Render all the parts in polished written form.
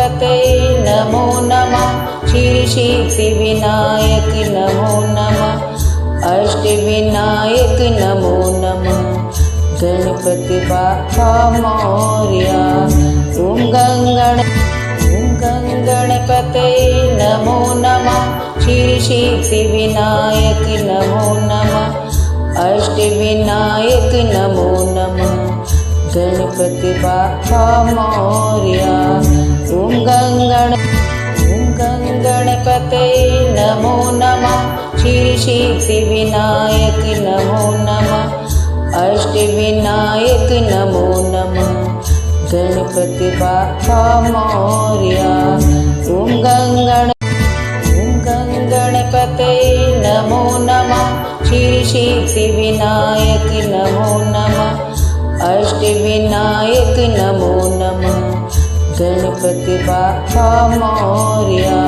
गणपतये नमो नमः। श्रीसिद्धिविनायक नमो नमः। अष्टविनायक नमो नमः। गणपति बाप्पा मोरया। ओम गणपतये नमो नमः। श्रीसिद्धिविनायक नमो नमः। अष्टविनायक नमो नमः। गणपति बाप्पा मोरया। ओम गणपतये नमो नमः। श्रीसिद्धिविनायक नमो नमः। अष्टविनायक नमो नमः। गणपति बाप्पा मोरया। ओम गणपतये नमो नमः। श्रीसिद्धिविनायक नमो नमः। अष्टविनायक नमो नमः। गणपति बाप्पा मोरया।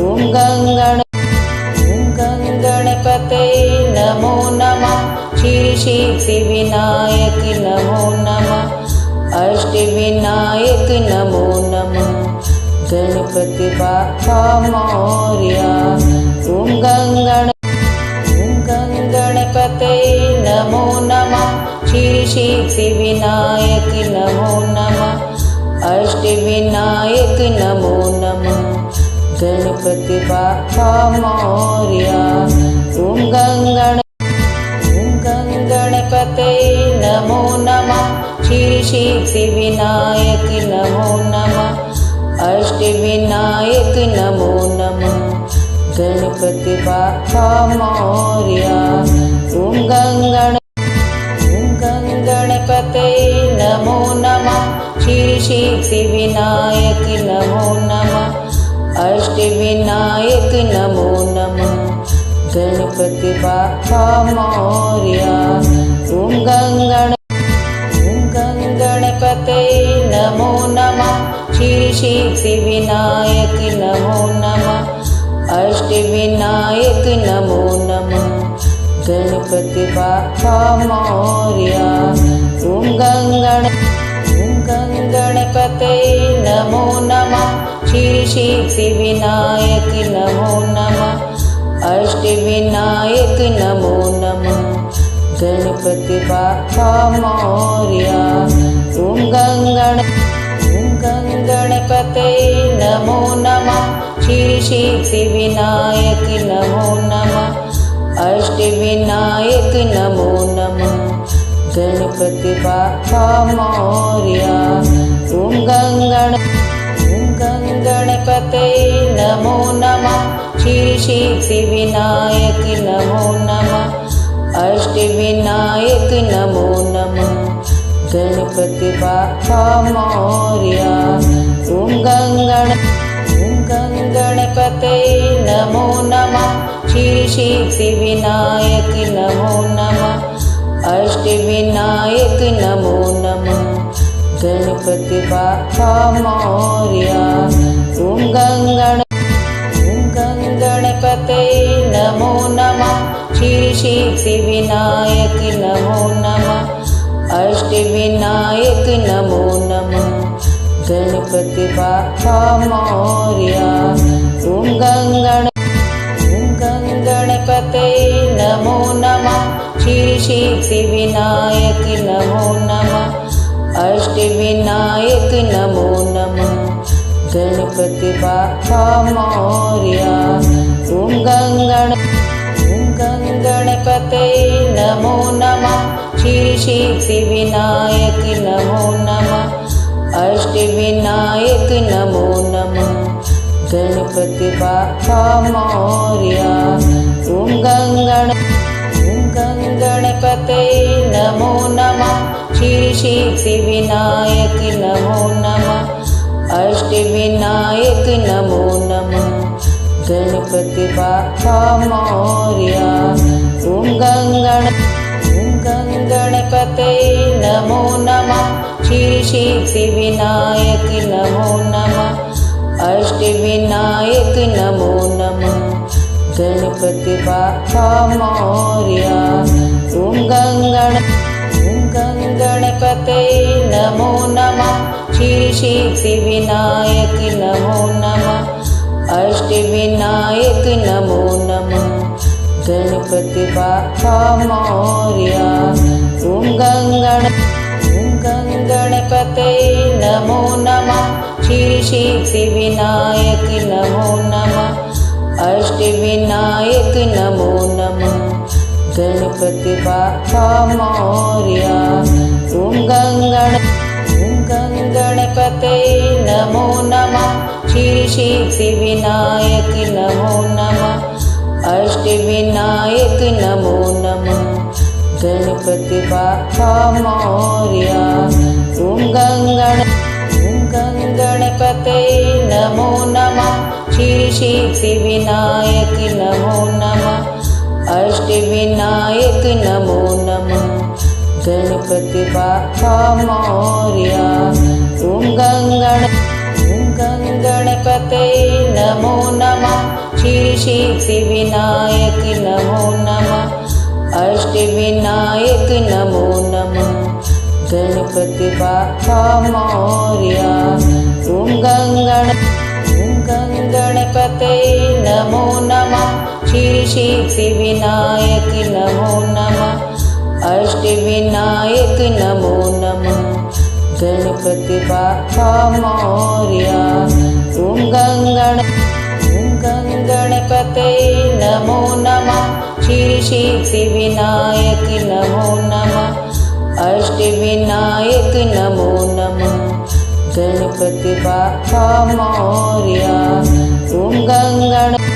ओम गणपतये नमो नमः। श्रीसिद्धिविनायक नमो नमः। अष्टविनायक नमो नमः। गणपति बाप्पा मोरया। ओम गणपतये नमो नमः। श्रीसिद्धिविनायक नमो नमः। अष्टविनायक नमो नमः। गणपति बाप्पा मोरया। ओम गणपतये नमो नमः। श्रीसिद्धिविनायक नमो नमः। अष्टविनायक नमो नमः। गणपति बाप्पा मोरया। ओम गणपतये नमो नमः। श्रीसिद्धिविनायक नमो नमः। अष्टविनायक नमो नमः। गणपति बाप्पा मोरया। ओम गणपतये नमो नमः। श्रीसिद्धिविनायक नमो नमः। अष्टविनायक नमो नमः। गणपति बाप्पा मोरया। ओम गणपतये नमो नमः। श्रीसिद्धिविनायक नमो नमः। अष्टविनायक नमो नमः। गणपति बाप्पा मोरया। ओम गणपतये नमो नमः। श्रीसिद्धिविनायक नमो नमः। अष्टविनायक नमो नमः। गणपति बाप्पा मोरया। ओम गणपतये नमो नमः। श्रीसिद्धिविनायक नमो नमः। अष्टविनायक नमो नमः। गणपति बाप्पा मोरया। ओम गणपतये नमो नमः। श्रीसिद्धिविनायक नमो नमः। अष्टविनायक नमो नमः। गणपति बाप्पा मोरया। ओम गणपतये नमो नमः। श्रीसिद्धिविनायक नमो नमः। अष्टविनायक नमो नमः। गणपति बाप्पा मोरया। ओम गणपतये नमो नमः। श्रीसिद्धिविनायक नमो नमः। अष्टविनायक नमो नमः। गणपति बाप्पा मोरया। ओम गणपतये नमो नमः। श्रीसिद्धिविनायक नमो नमः। अष्टविनायक नमो नमः। गणपति बाप्पा मोरया। ओम गणपतये नमो नमः। श्रीसिद्धिविनायक नमो नमः। अष्टविनायक नमो नमः। गणपति बाप्पा मोरया। ओम गणपतये नमो नमः। श्रीसिद्धिविनायक नमो नमः। अष्टविनायक नमो नमः। गणपति बाप्पा मोरया। ओम गणपतये गणपतये नमो नमः। श्री सिद्धिविनायक नमो नमः। अष्टविनायक नमो नमः। गणपति बाप्पा मोरया। ओम गणपतये नमो नमः। श्री सिद्धिविनायक नमो नमः। अष्टविनायक नमो नमः। गणपति बाप्पा मोरया। ओम गणपतये नमो नमः। श्री सिद्धिविनायक नमो नमः। अष्टविनायक नमो नमः। गणपति बाप्पा मोरया। ओम गणपतये नमो नमः। श्री सिद्धिविनायक नमो नमः। अष्टविनायक नमो नमः। गणपति बाप्पा मोरया। ओम गणपतये नमो नमः। श्री सिद्धिविनायक नमो नमः। अष्टविनायक नमो नमः। गणपति बाप्पा मोरया। ओम गणपतये नमो नमः। श्री सिद्धिविनायक नमो नमः। अष्टविनायक नमो नमः। गणपति बाप्पा मोरया। ओम गणपतये नमो नमः। श्री सिद्धिविनायक नमो नमः। अष्टविनायक नमो नमः। गणपति बाप्पा मोरया। ओम गणपतये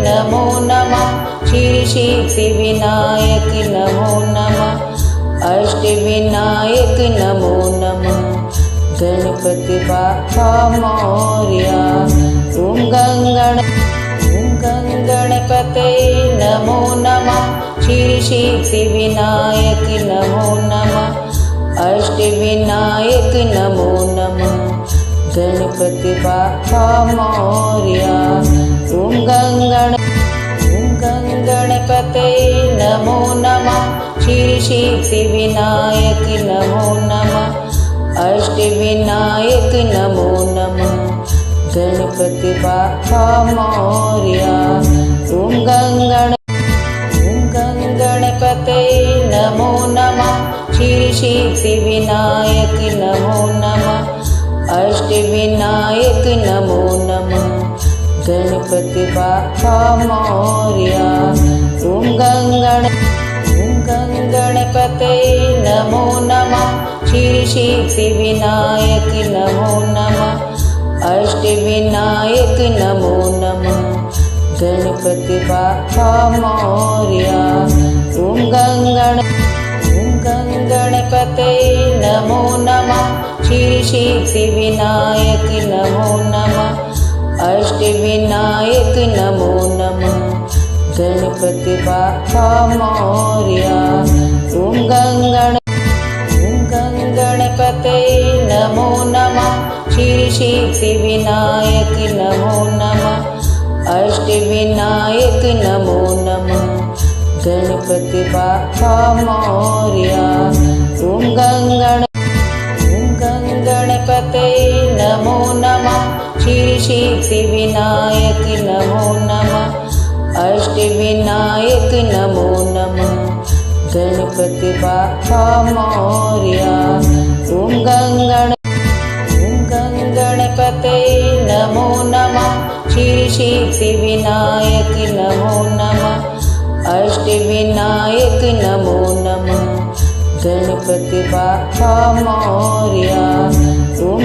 नमो नमः। श्री सिद्धिविनायक नमो नमः। अष्टविनायक नमो नमः। गणपति बाप्पा मोरया। ओम गणपतये नमो नमः। श्री सिद्धिविनायक नमो नमः। अष्टविनायक नमो नमः। गणपति बाप्पा मोरया। ओम गणपतये नमो नमः। श्री सिद्धिविनायक नमो नमः। अष्टविनायक नमो नमः। गणपति बाप्पा मोरया। ओम गणपतये नमो नमः। श्री सिद्धिविनायक नमो नमः। अष्टविनायक नमो नमः। गणपति बाप्पा मोरया। ओम गणपतये नमो नमः। श्री सिद्धिविनायक नमो नमः। अष्टविनायक नमो नमः। गणपति बाप्पा मोरया। ओम गणपतये नमो नमः। श्री सिद्धिविनायक नमो नमः। अष्टविनायक नमो नमः। गणपति बाप्पा मोरया। ओम गणपतये नमो नमः। श्री सिद्धिविनायक नमो नमः। अष्टविनायक नमो नमः। गणपति बाप्पा मोरया। ओम गणपतये नमो नमः। श्री सिद्धिविनायक नमो नमः। अष्टविनायक नमो नमः। गणपति बाप्पा मोरया। ओम गणपतये नमो नमः। श्री सिद्धिविनायक नमो नमः। अष्टविनायक नमो नमः। गणपति बाप्पा मोरया। ओम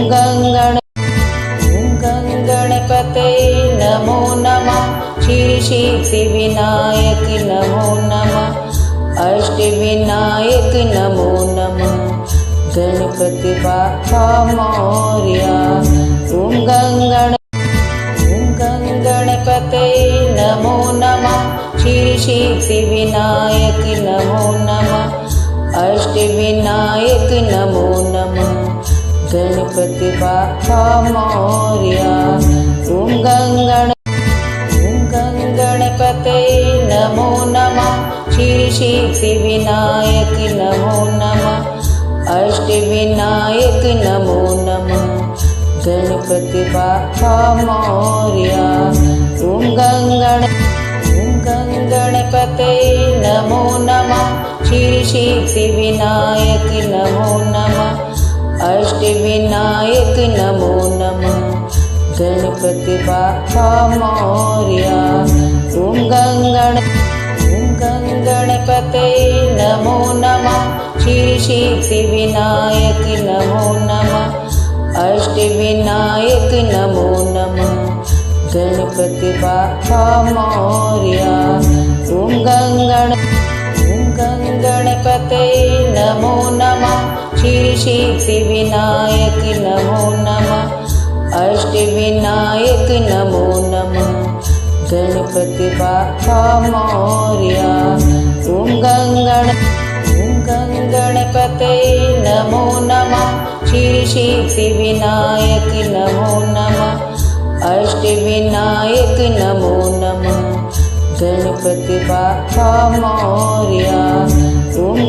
गणपतये नमो नमः। श्री सिद्धिविनायक नमो नमः। अष्टविनायक नमो नमः। गणपति बाप्पा मोरया। ओम गणपतये नमो नमः। श्री सिद्धिविनायक नमो नमः। अष्टविनायक नमो नमः। गणपति बाप्पा मोरया। ओम गणपतये नमो नमः। श्री श्रीसिद्धिविनायक नमो नमः। अष्टविनायक नमो नमः। गणपति बाप्पा मोरया। ओम गणपतये नमो नमः। श्रीसिद्धिविनायक नमो नमः। अष्टविनायक नमो नमः। गणपति बाप्पा मोरया। ओम गणपतये नमो नमः। श्रीसिद्धिविनायक नमो नमः। अष्टविनायक नमो नमः। गणपति बाप्पा मोरया। ओम गणपतये नमो नमः। श्रीसिद्धिविनायक नमो नमः। अष्टविनायक नमो नमः। गणपति बाप्पा मोरया। ओम गणपतये नमो नमः। श्रीसिद्धिविनायक नमो नमः। अष्टविनायक नमो नमः। गणपति बाप्पा मोरया। ओम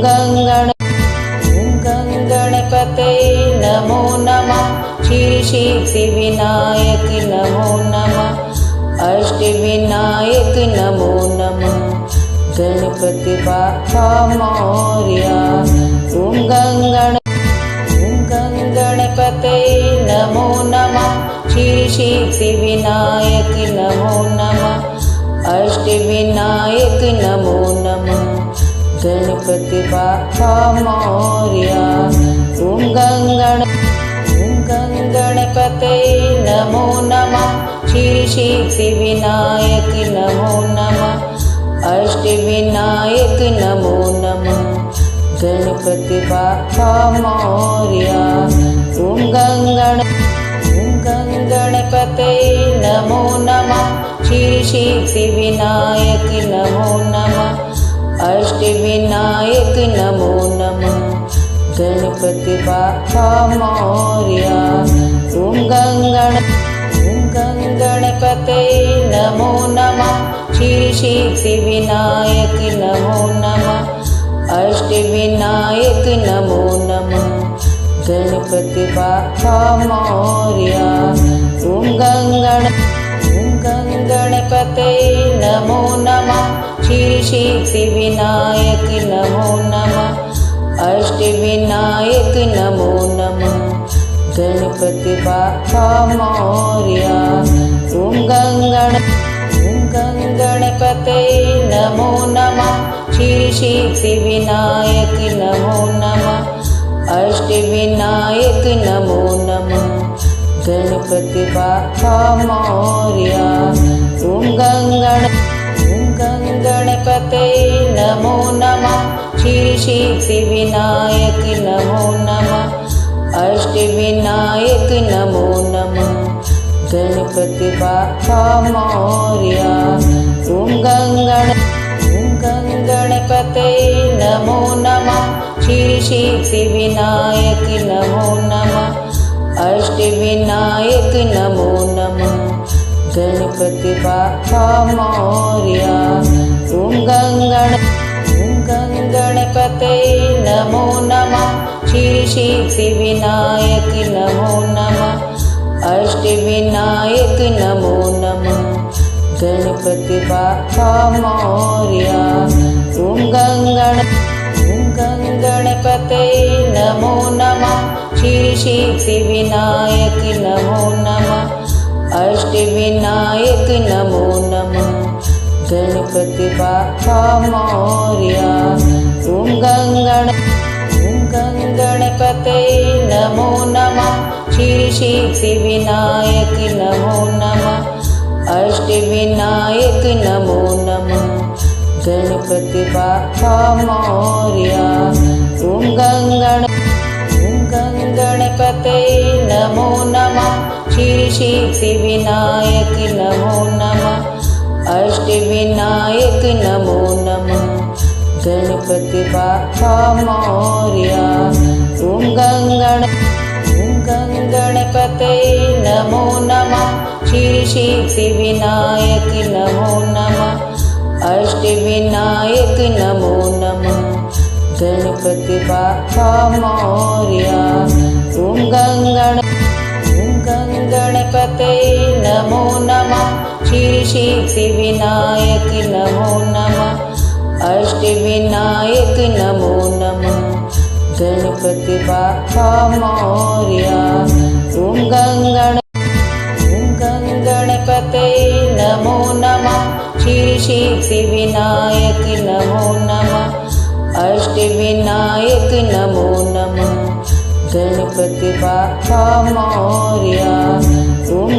गणपतये नमो नमः। श्रीसिद्धिविनायक नमो नमः। अष्टविनायक नमो नमः। गणपति बाप्पा मोरया। ओम गणपतये नमो नमः। श्रीसिद्धिविनायक नमो नमः। अष्टविनायक नमो नमः। गणपति बाप्पा मोरया। ओम गणपतये नमो नमः। श्रीसिद्धिविनायक नमो नमः। अष्टविनायक नमो नमः। गणपति बाप्पा मोरया। ओम गणपतये नमो नमः। श्रीसिद्धिविनायक नमो नमः। अष्टविनायक नमो नमः। गणपति बाप्पा मोरया। ओम गणपतये नमो नमः। श्रीसिद्धिविनायक नमो नमः। अष्टविनायक नमो नमः। गणपति बाप्पा मोरया। ओम गणपतये नमो नमः। श्रीसिद्धिविनायक नमो नमः। अष्टविनायक नमो नमः। गणपति बाप्पा मोरया। ओम गणपतये नमो नमः। श्रीसिद्धिविनायक नमो नमः। अष्टविनायक नमो नमः। गणपति बाप्पा मोरया। ओम गणपतये नमो नमः। श्रीसिद्धिविनायक नमो नमः। अष्टविनायक नमो नमः। गणपति बाप्पा मोरया। ओम गणपतये नमो नमः। श्रीसिद्धिविनायक नमो नमः। अष्टविनायक नमो नमः। गणपति बाप्पा मोरया। ओम गणपतये नमो नमः। श्रीसिद्धिविनायक नमो नमः। अष्टविनायक नमो नमः। गणपति बाप्पा मोरया। ओम गणपतये नमो नमः। श्रीसिद्धिविनायक नमो नमः। अष्टविनायक नमो नमः। गणपति बाप्पा मोरया। ओम गणपतये नमो नमः। श्रीसिद्धिविनायक नमो नमः। अष्टविनायक नमो नमः। गणपति बाप्पा मोरया। ओम गणपतये नमो नमः। श्रीसिद्धिविनायक नमो नमः। अष्टविनायक नमो नमः। गणपति बाप्पा मोरया। ओम गणपतये नमो नमः। श्रीसिद्धिविनायक नमो नमः। अष्टविनायक नमो नमः। गणपति बाप्पा मोरया। ओम गणपतये नमो नमः। श्री सिद्धिविनायक नमो नमः। अष्टविनायक नमो नमः। गणपति बाप्पा मोरया। ओम गणपतये नमो नमः। श्री सिद्धिविनायक नमो नमः। अष्टविनायक नमो नमः। गणपति बाप्पा मोरया। ओम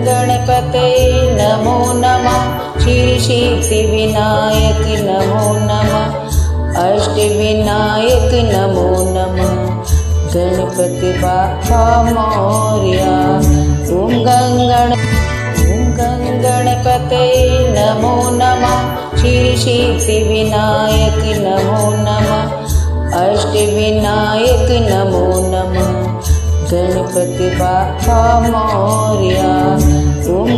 गणपतये नमो नमः। श्री सिद्धिविनायक नमो नमः। अष्टविनायक नमो नमः। गणपति बाप्पा मोरया। ओम गणपतये नमो नमः। श्री सिद्धिविनायक नमो नमः। अष्टविनायक नमो नमः। गणपति बाप्पा मोरया। ओम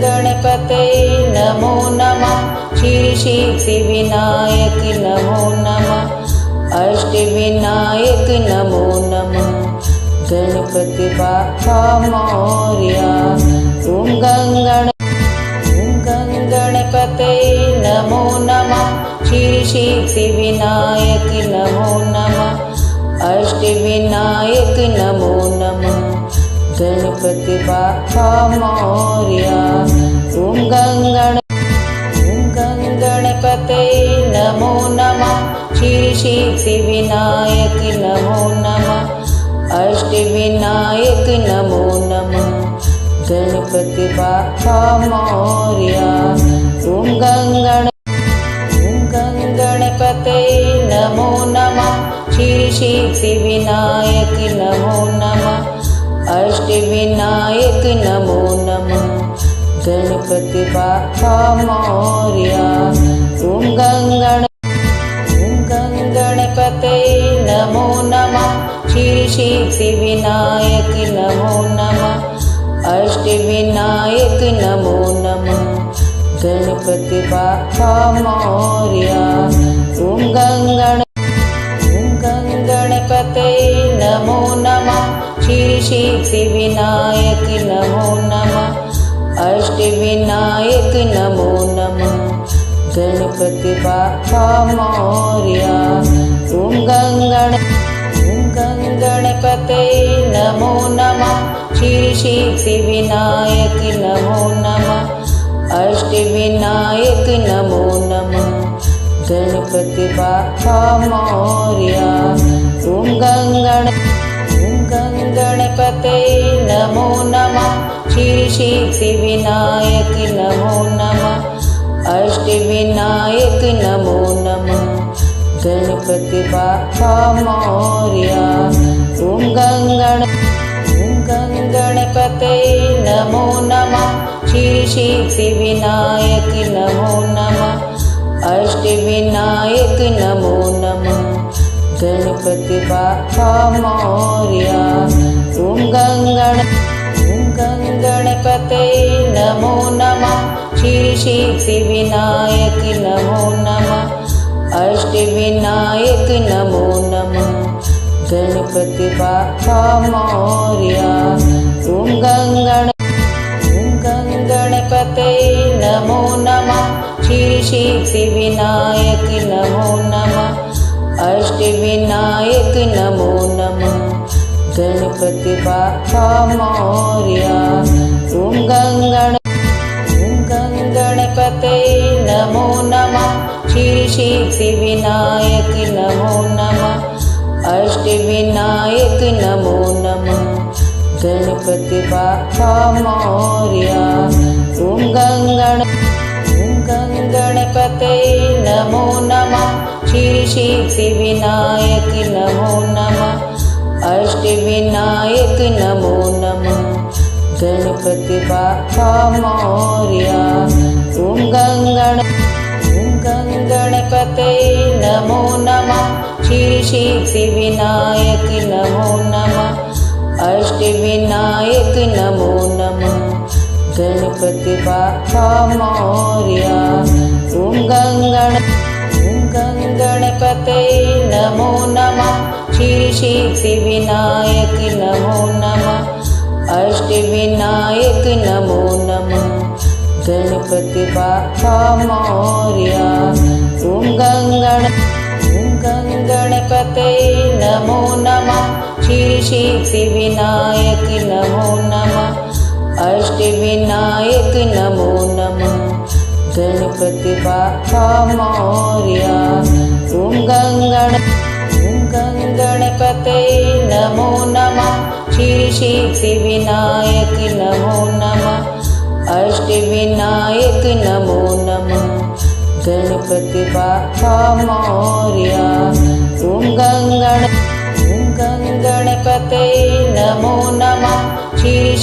गणपतये नमो नमः। श्री सिद्धिविनायक नमो नमः। अष्टविनायक नमो नमः। गणपति बाप्पा मोरया। ओम गणपतये नमो नमः। श्री सिद्धिविनायक नमो नमः। अष्टविनायक नमो नमः। गणपति बाप्पा मोरया। ओम गणपतये नमो नमः। श्री सिद्धिविनायक नमो नमः। अष्टविनायक नमो नमः। गणपति बाप्पा मोरया। ओम गणपतये नमो नमः। श्री सिद्धिविनायक नमो नमः। अष्टविनायक नमो नमः। गणपति बाप्पा मोरया। ओम गणपतये नमो नमः। श्री सिद्धिविनायक नमो नमः। अष्टविनायक नमो नमः। गणपति बाप्पा मोरया। ओम गणपतये नमो नमः। श्री सिद्धिविनायक नमो नमः। अष्टविनायक नमो नमः। गणपति बाप्पा मोरया। ओम गणपतये नमो नमः। श्री सिद्धिविनायक नमो नमः। अष्टविनायक नमो नमः। गणपति बाप्पा मोरया। ओम गणपतये नमो नमः। श्री सिद्धिविनायक नमो नमः। अष्टविनायक नमो नमः। गणपति बाप्पा मोरया। ओम गणपतये नमो नमः। श्री सिद्धिविनायक नमो नमः। अष्टविनायक नमो नमः। गणपति बाप्पा मोरया। ओम गणपतये नमो नमः। श्री सिद्धिविनायक नमो नमः। अष्टविनायक नमो नमः। गणपति बाप्पा मोरया। ओम गणपतये नमो नमः। श्री सिद्धिविनायक नमो नमः। अष्टविनायक नमो नमः। गणपति बाप्पा मोरया। ओम गणपतये नमो नमः। श्री सिद्धिविनायक नमो नमः। अष्टविनायक नमो नमः। गणपति बाप्पा मोरया। ओम गणपतये नमो नमः। श्री सिद्धिविनायक नमो नमः। अष्टविनायक नमो नमः। गणपति बाप्पा मोरया। ओम गणपतये नमो नमः। श्री सिद्धिविनायक नमो नमः। अष्टविनायक नमो नमः। गणपति बाप्पा मोरया। ॐ गणपतये नमो नमः। सिद्धिविनायक नमो नमः। अष्टविनायक नमो नमः। गणपति बाप्पा मोरया। ॐ गणपतये नमो नमः। सिद्धिविनायक नमो नमः। अष्टविनायक नमो नमः। गणपति बाप्पा मोरया। ॐ गणपतये नमो नमः। सिद्धिविनायक नमो नमः। अष्टविनायक नमो नमः। गणपति बाप्पा मोरया। ॐ गणपतये नमो नमः।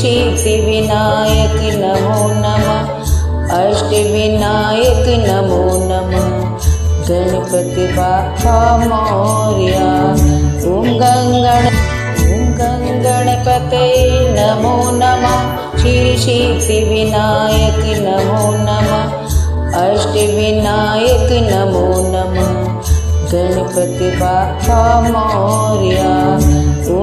सिद्धिविनायक नमो नमः। अष्टविनायक नमो नमः। गणपति बाप्पा मोरया। ॐ गणपतये नमो नमः। सिद्धिविनायक नमो नमः। अष्टविनायक नमो नमः। गणपति बाप्पा मोरया। ॐ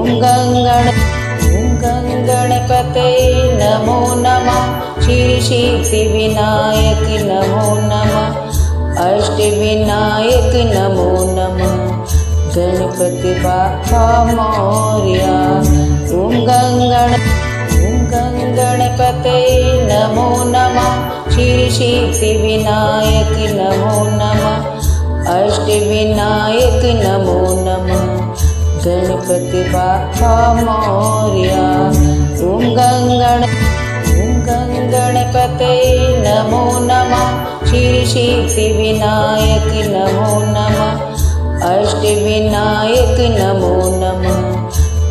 गणपतये नमो नमः। सिद्धिविनायक नमो नमः। अष्टविनायक नमो नमः। गणपति बाप्पा मोरया। ॐ गणपतये नमो नमः। सिद्धिविनायक नमो नमः। अष्टविनायक नमो नमः। गणपति बाप्पा मोरया। ॐ गणपतये नमो नमः। सिद्धिविनायक नमो नमः। अष्टविनायक नमो नमः।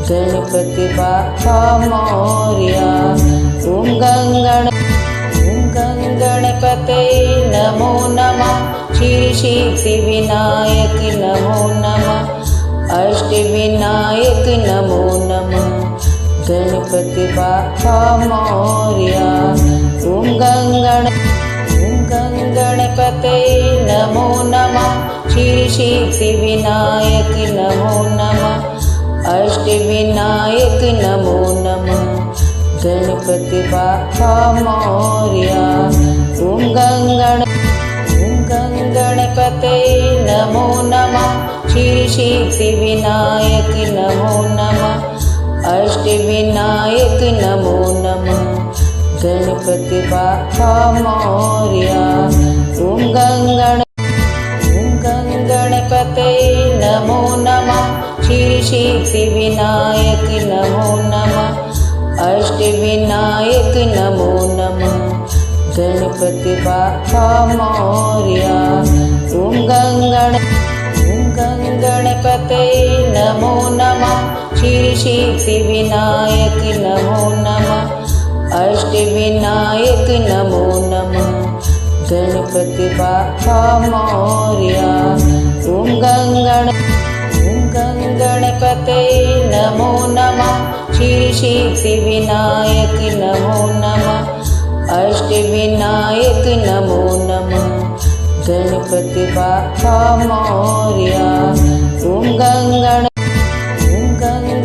गणपति बाप्पा मोरया। ॐ गणपतये नमो नमः। सिद्धिविनायक नमो नमः। अष्टविनायक नमो नमः। गणपति बाप्पा मोरया। ॐ गणपतये नमो नमः। सिद्धिविनायक नमो नमः। अष्टविनायक नमो नमः। गणपति बाप्पा मोरया। ॐ गणपतये नमो नमः। सिद्धिविनायक नमो नमः। अष्टविनायक नमो नमः। गणपति बाप्पा मोरया। ॐ गणपतये नमो नमः। सिद्धिविनायक नमो नमः। अष्टविनायक नमो नमः। गणपति बाप्पा मोरया। ॐ गणपतये नमो नमः। सिद्धिविनायक नमो नमः। अष्टविनायक नमो नमः। गणपति बाप्पा मोरया। ॐ गणपतये नमो नमः। सिद्धिविनायक नमो नमः। अष्टविनायक नमो नमः। गणपति बाप्पा मोरया। ॐ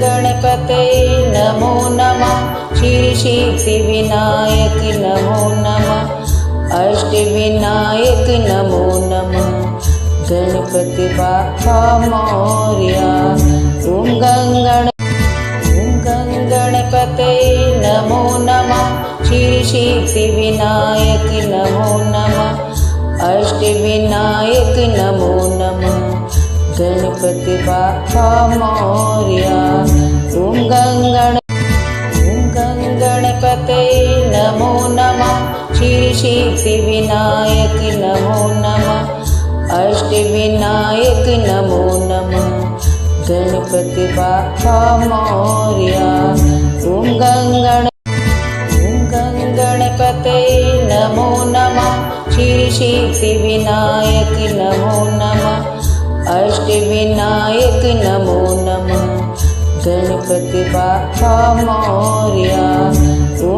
गणपतये नमो नमः। सिद्धिविनायक नमो नमः। अष्टविनायक नमो नमः। गणपति बाप्पा मोरया। ॐ गणपतये नमो नमः। सिद्धिविनायक नमो नमः। अष्टविनायक नमो नमः। गणपति बाप्पा मोरया। ॐ गणपतये नमो नमः। सिद्धिविनायक नमो नमः। अष्टविनायक नमो नमः। गणपति बाप्पा मोरया। ॐ गणपतये नमो नमः। सिद्धिविनायक नमो नमः। अष्टविनायक नमो नमः। गणपति बाप्पा मोरया। ॐ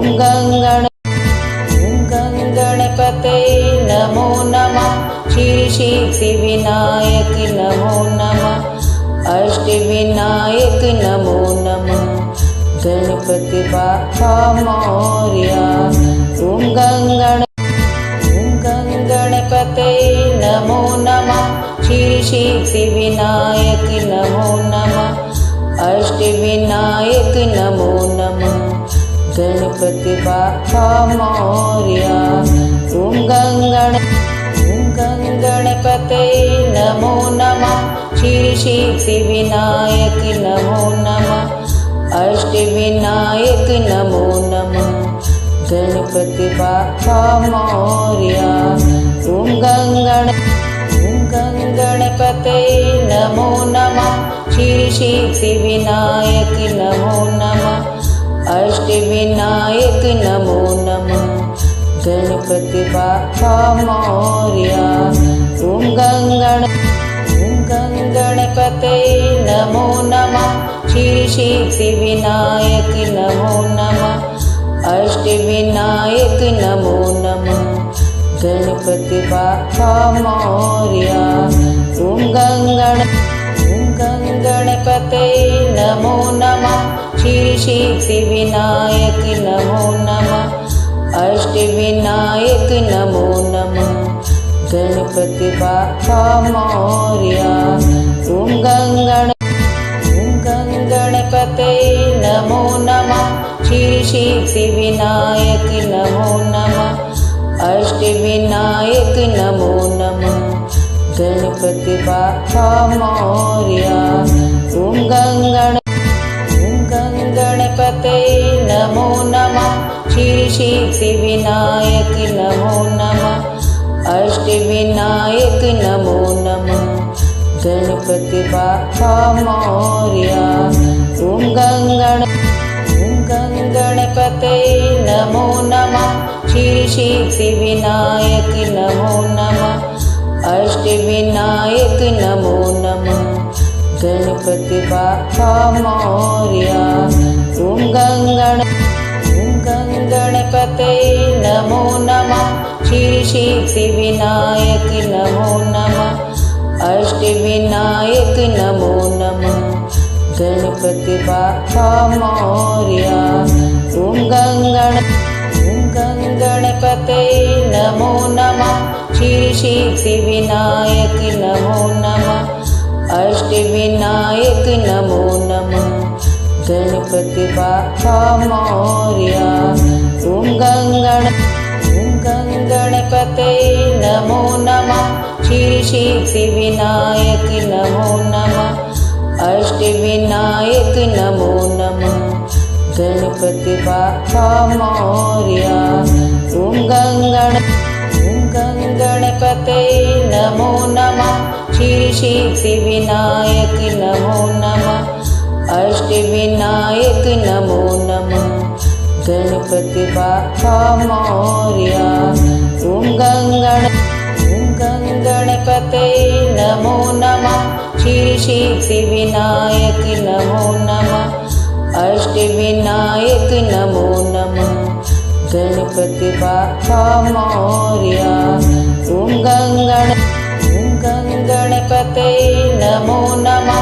सिद्धिविनायक नमो नमः अष्टविनायक नमो नमः गणपति बाप्पा मोरया ओम गणपतये नमो नमः सिद्धिविनायक नमो नमः अष्टविनायक नमो नमः गणपति बाप्पा मोरया ओम गणपतये नमो नमः सिद्धिविनायक नमो नमः अष्टविनायक नमो नमः गणपति बाप्पा मोरया ओम गणपतये नमो नमः सिद्धिविनायक नमो नमः अष्टविनायक नमो नमः गणपति बाप्पा मोरया ओम गणपतये नमो नमः सिद्धिविनायक नमो नमः अष्टविनायक नमो नमः गणपति बाप्पा मोरया ओम गणपतये नमो नमः सिद्धिविनायक नमो नमः अष्टविनायक नमो नमः गणपति बाप्पा मोरया ओम गणपतये नमो नमः सिद्धिविनायक नमो नमः अष्टविनायक नमो नमः गणपति बाप्पा मोरया ओम गणपतये नमो नमः सिद्धिविनायक नमो नमः अष्टविनायक नमो नमः गणपति बाप्पा मोरया ओम गणपतये नमो नमः सिद्धिविनायक नमो नमः अष्टविनायक नमो नमः गणपति बाप्पा मोरया ओम गणपतये नमो नमः सिद्धिविनायक नमो नमः अष्टविनायक नमो नमः गणपति बाप्पा मोरया ओम गणपतये नमो नमः सिद्धिविनायक नमो नमः अष्टविनायक नमो नमः गणपति बाप्पा मोरया ओम गणपतये नमो नमः सिद्धिविनायक नमो नमः अष्टविनायक नमो नमः गणपति बाप्पा मोरया ओम गणपतये नमो नमः सिद्धिविनायक नमो नमः अष्टविनायक नमो नमः गणपति बाप्पा मोरया ओम गणपतये नमो नमः सिद्धिविनायक नमो नमः अष्टविनायक नमो नमः गणपति बाप्पा मोरया ओम गणपतये नमो नमः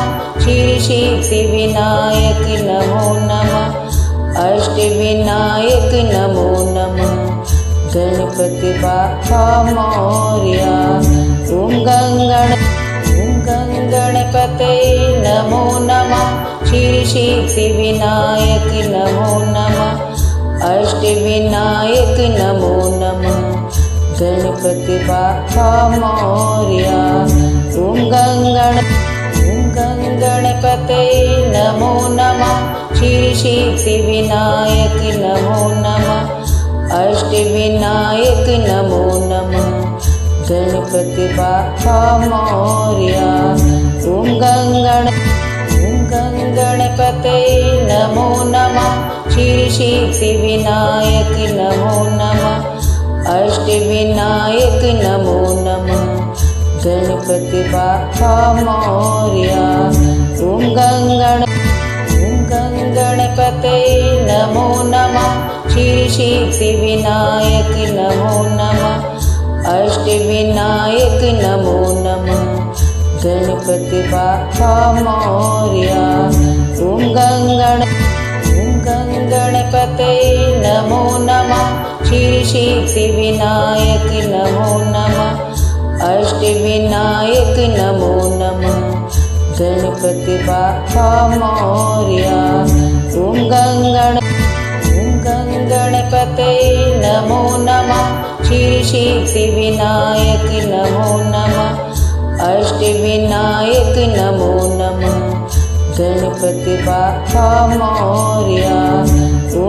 सिद्धिविनायक नमो नमः अष्टविनायक नमो नमः गणपति बाप्पा मोरया ओम गणपतये नमो नमः सिद्धिविनायक नमो नमः अष्टविनायक नमो नमः गणपति बाप्पा मोरया ओम गणपतये नमो नमः सिद्धिविनायक नमो नमः अष्टविनायक नमो नमः गणपति बाप्पा मोरया ओम गणपतये नमो नमः सिद्धिविनायक नमो नमः अष्टविनायक नमो नमः गणपति बाप्पा मोरया ओम गणपतये नमो नमः सिद्धिविनायक नमो नमः अष्टविनायक नमो गणपति बाप्पा मोरया। ॐ गणपतये नमो नमः। श्रीसिद्धिविनायक नमो नमः। अष्टविनायक नमो नमः। गणपति बाप्पा मोरया। ॐ गणपतये नमो नमः। श्रीसिद्धिविनायक नमो नमः। अष्टविनायक नमो नमः। गणपति बाप्पा मोरया। ॐ